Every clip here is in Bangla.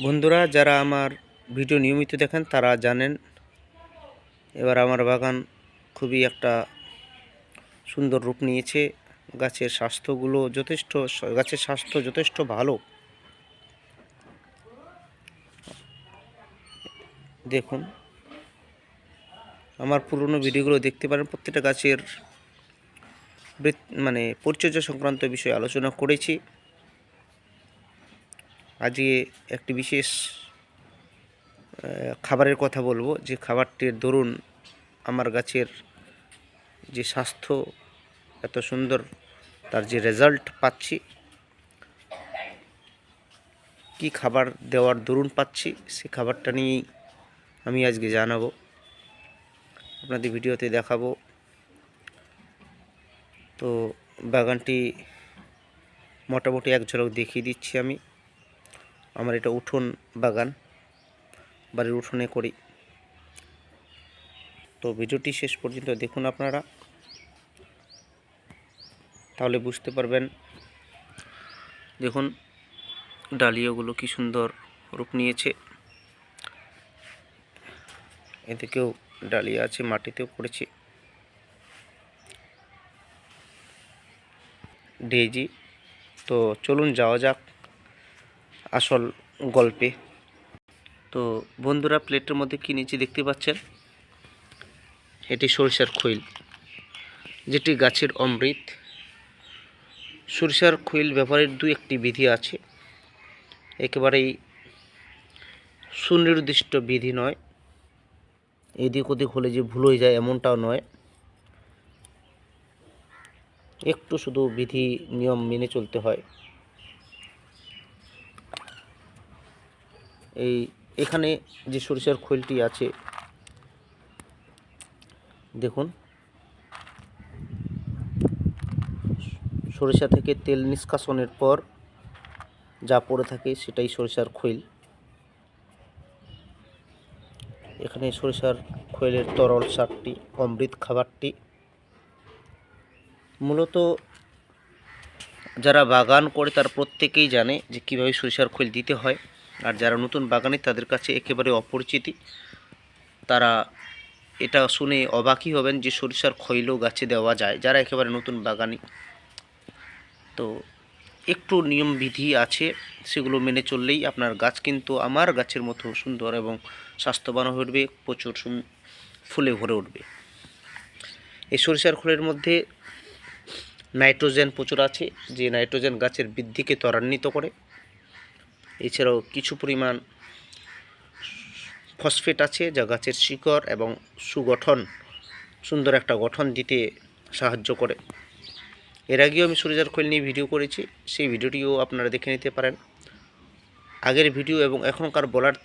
বন্ধুরা যারা আমার ভিডিও নিয়মিত দেখেন তারা জানেন এবার আমার বাগান খুবই একটা সুন্দর রূপ নিয়েছে। গাছের স্বাস্থ্য যথেষ্ট ভালো। দেখুন আমার পুরনো ভিডিওগুলো দেখতে পারেন, প্রত্যেকটা গাছের পরিচর্যা সংক্রান্ত বিষয়ে আলোচনা করেছি। আজকে একটি বিশেষ খাবারের কথা বলবো, যে খাবারটির দরুন আমার গাছের যে স্বাস্থ্য এত সুন্দর, তার যে রেজাল্ট পাচ্ছি, কি খাবার দেওয়ার দরুন পাচ্ছি, সেই খাবারটা নিয়েই আমি আজকে জানাবো, আপনাদের ভিডিওতে দেখাবো। তো বাগানটি মোটামুটি এক ঝলক দেখিয়ে দিচ্ছি আমি। আমার এটা উঠোন বাগান, বাড়ির উঠোনে করি। তো ভিডিওটি শেষ পর্যন্ত দেখুন আপনারা, তাহলে বুঝতে পারবেন। দেখুন ডালিয়াগুলো কি সুন্দর রূপ নিয়েছে। এদিকেও ডালিয়া আছে, মাটিতেও করেছি ডেইজি। তো চলুন যাওয়া যাক আসল গল্পে। তো বন্ধুরা, প্লেটের মধ্যে কি নিচে দেখতে পাচ্ছেন, এটি সরিষার খৈল, যেটি গাছের অমৃত। সরিষার খৈল ব্যবহারের দু একটি বিধি আছে, একেবারেই সুনির্দিষ্ট বিধি নয়। এদিক ওদিক হলে যে ভুল হয়ে যায় এমনটাও নয়, একটু শুধু বিধি নিয়ম মেনে চলতে হয়। এখানে যে সরিষার খৈলটি আছে, দেখুন সরিষা থেকে তেল নিষ্কাশনের পর যা পড়ে থাকে সেটাই সরিষার খৈল। এখানে সরিষার খৈলের তরল সারটি, অমৃত খাবারটি মূলত যারা বাগান করে তারা প্রত্যেকেই জানে যে কীভাবে সরিষার খৈল দিতে হয়। আর যারা নতুন বাগানে তাদের কাছে একেবারে অপরিচিতি, তারা এটা শুনে অবাকই হবেন যে সরিষার খৈলও গাছে দেওয়া যায়, যারা একেবারে নতুন বাগানি। তো একটু নিয়ম বিধি আছে, সেগুলো মেনে চললেই আপনার গাছ কিন্তু আমার গাছের মতো সুন্দর এবং স্বাস্থ্যবান হয়ে উঠবে, প্রচুর ফুলে ভরে উঠবে। এই সরিষার খোলের মধ্যে নাইট্রোজেন প্রচুর আছে, যে নাইট্রোজেন গাছের বৃদ্ধিকে ত্বরান্বিত করে। এছাড়াও কিছু পরিমাণ ফসফেট আছে, যা গাছের শিকড় এবং সুন্দর একটা গঠন দিতে সাহায্য করে। এর আগেও আমি সরিষার খৈল নিয়ে ভিডিও করেছি, সেই ভিডিওটিও আপনারা দেখে নিতে পারেন। আগের ভিডিও এবং এখনকার বলার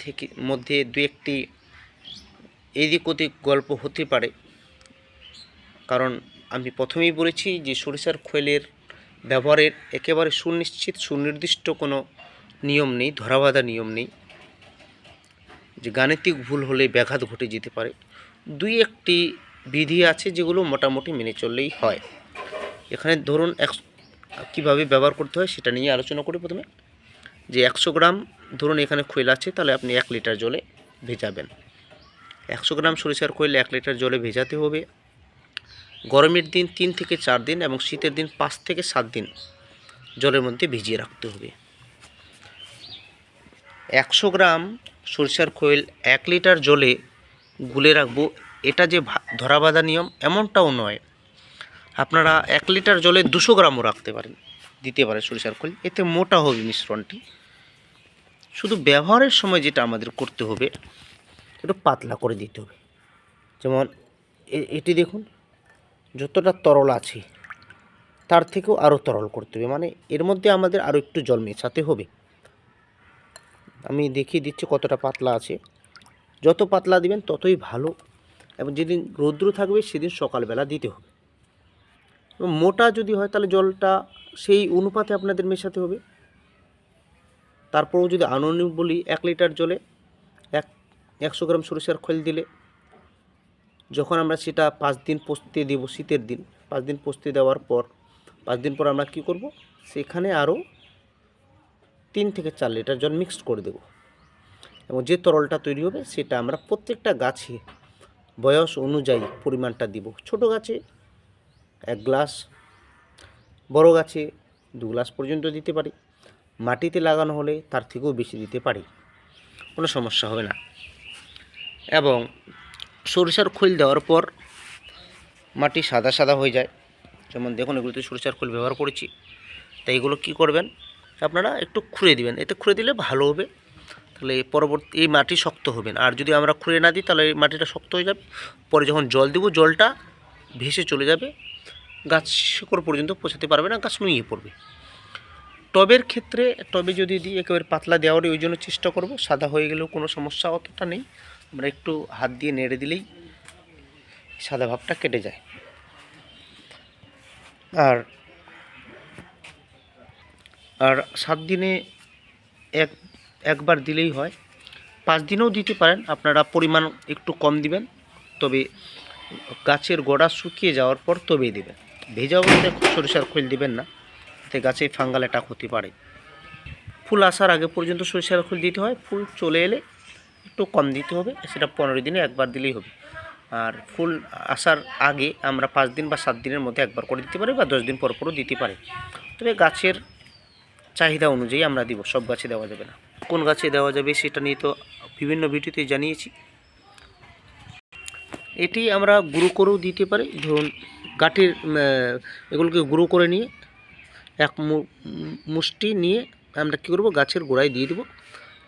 মধ্যে দু একটি এদিক ওদিক গল্প হতে পারে, কারণ আমি প্রথমেই বলেছি যে সরিষার খৈলের ব্যবহারের একেবারে সুনির্দিষ্ট কোনো নিয়ম নেই, ধরাবাঁধা নিয়ম নেই, যে গাণিতিক ভুল হলে ব্যাঘাত ঘটে যেতে পারে। দুই একটি বিধি আছে যেগুলো মোটামুটি মেনে চললেই হয়। এখানে ধরুন কীভাবে ব্যবহার করতে হয় সেটা নিয়ে আলোচনা করি। প্রথমে যে 100 গ্রাম ধরুন এখানে খৈল আছে, তাহলে আপনি 1 লিটার জলে ভেজাবেন। 100 গ্রাম সরিষার খৈল 1 লিটার জলে ভেজাতে হবে। গরমের দিন 3 থেকে 4 দিন এবং শীতের দিন 5 থেকে 7 দিন জলের মধ্যে ভিজিয়ে রাখতে হবে। 100 গ্রাম সরিষার খৈল 1 লিটার জলে গুলে রাখবো, এটা যে ধরাবাঁধা নিয়ম এমনটাও নয়। আপনারা 1 লিটার জলে 200 গ্রামও দিতে পারেন সরিষার খৈল, এতে মোটা হবে মিশ্রণটি। শুধু ব্যবহারের সময় যেটা আমাদের করতে হবে, একটু পাতলা করে দিতে হবে। যেমন এটি দেখুন যতটা তরল আছে তার থেকেও আরও তরল করতে হবে, মানে এর মধ্যে আমাদের আরও একটু জল মেশাতে হবে। আমি দেখিয়ে দিচ্ছি কতটা পাতলা আছে। যত পাতলা দিবেন ততই ভালো, এবং যেদিন রৌদ্র থাকবে সেদিন সকালবেলা দিতে হবে। এবং মোটা যদি হয় তাহলে জলটা সেই অনুপাতে আপনাদের মেশাতে হবে। তারপরেও যদি আনুমানিক বলি, 1 লিটার জলে 100 গ্রাম সরিষার খৈল দিলে, যখন আমরা সেটা 5 দিন পচতে দেব, শীতের দিন 5 দিন পচতে দেওয়ার পর 5 দিন পর আমরা কি করব, সেখানে আরও 3 থেকে 4 লিটার জল মিক্সড করে দেব। এবং যে তরলটা তৈরি হবে সেটা আমরা প্রত্যেকটা গাছে বয়স অনুযায়ী পরিমাণটা দিব। ছোট গাছে 1 গ্লাস, বড় গাছে 2 গ্লাস পর্যন্ত দিতে পারি। মাটিতে লাগানো হলে তার থেকেও বেশি দিতে পারি, কোনো সমস্যা হবে না। এবং সরিষার খৈল দেওয়ার পর মাটি সাদা সাদা হয়ে যায়, যেমন দেখুন এগুলোতে সরিষার খৈল ব্যবহার করেছি। তাই এগুলো কী করবেন, আপনারা একটু খুঁড়ে দিবেন, এতে খুঁড়ে দিলে ভালো হবে। তাহলে পরবর্তী এই মাটি শক্ত হবে না। আর যদি আমরা খুঁড়ে না দিই তাহলে এই মাটিটা শক্ত হয়ে যাবে, পরে যখন জল দেবো জলটা ভেসে চলে যাবে, গাছ শিকড় পর্যন্ত পৌঁছাতে পারবে না, গাছ নুয়ে পড়বে। টবের ক্ষেত্রে টবে যদি দিই একেবারে পাতলা দেওয়ারই ওই জন্য চেষ্টা করব, সাদা হয়ে গেলেও কোনো সমস্যা অতটা নেই, আমরা একটু হাত দিয়ে নেড়ে দিলেই সাদা ভাবটা কেটে যায়। আর 7 দিনে একবার দিলেই হয়, 5 দিনেও দিতে পারেন, আপনারা পরিমাণ একটু কম দিবেন, তবে গাছের গোড়া শুকিয়ে যাওয়ার পর তবেই দেবেন। ভেজা অবস্থায় সরিষার খৈল দিবেন না, এতে গাছে ফাঙ্গাল অ্যাটাক হতে পারে। ফুল আসার আগে পর্যন্ত সরিষার খৈল দিতে হয়, ফুল চলে এলে একটু কম দিতে হবে, সেটা 15 দিনে একবার দিলেই হবে। আর ফুল আসার আগে আমরা 5 দিন বা 7 দিনের মধ্যে একবার করে দিতে পারি, বা 10 দিন পর পরও দিতে পারি। তবে গাছের চাহিদা অনুযায়ী আমরা দিব, সব গাছে দেওয়া যাবে না। কোন গাছে দেওয়া যাবে সেটা নিয়ে তো বিভিন্ন ভিডিওতে জানিয়েছি। এটি আমরা গুঁড়ো করেও দিতে পারি। ধরুন গাঁটের এগুলোকে গুঁড়ো করে নিয়ে এক মুষ্টি নিয়ে আমরা কী করবো, গাছের গোড়ায় দিয়ে দেবো,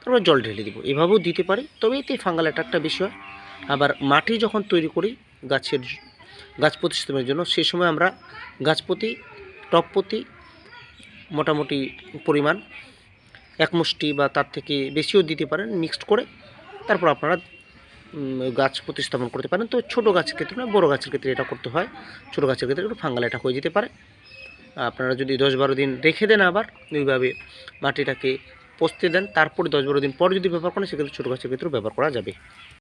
তারপর জল ঢেলে দেবো, এভাবেও দিতে পারি। তবে এতে ফাঙ্গাল অ্যাটাকটা বেশি হয়। আবার মাটি যখন তৈরি করি গাছ প্রতিস্থাপনের জন্য, সেই সময় আমরা গাছ প্রতি টব প্রতি মোটামুটি পরিমাণ 1 মুষ্টি বা তার থেকে বেশিও দিতে পারেন, মিক্সড করে তারপর আপনারা গাছ প্রতিস্থাপন করতে পারেন। তো ছোটো গাছের ক্ষেত্রে না, বড়ো গাছের ক্ষেত্রে এটা করতে হয়। ছোটো গাছের ক্ষেত্রে একটু ফাঙ্গাল অ্যাটাক হয়ে যেতে পারে। আপনারা যদি 10-12 দিন রেখে দেন, আবার ওইভাবে মাটিটাকে পচতে দেন, তারপরে 10-12 দিন পর যদি ব্যবহার করেন, সেক্ষেত্রে ছোটো গাছের ক্ষেত্রেও ব্যবহার করা যাবে।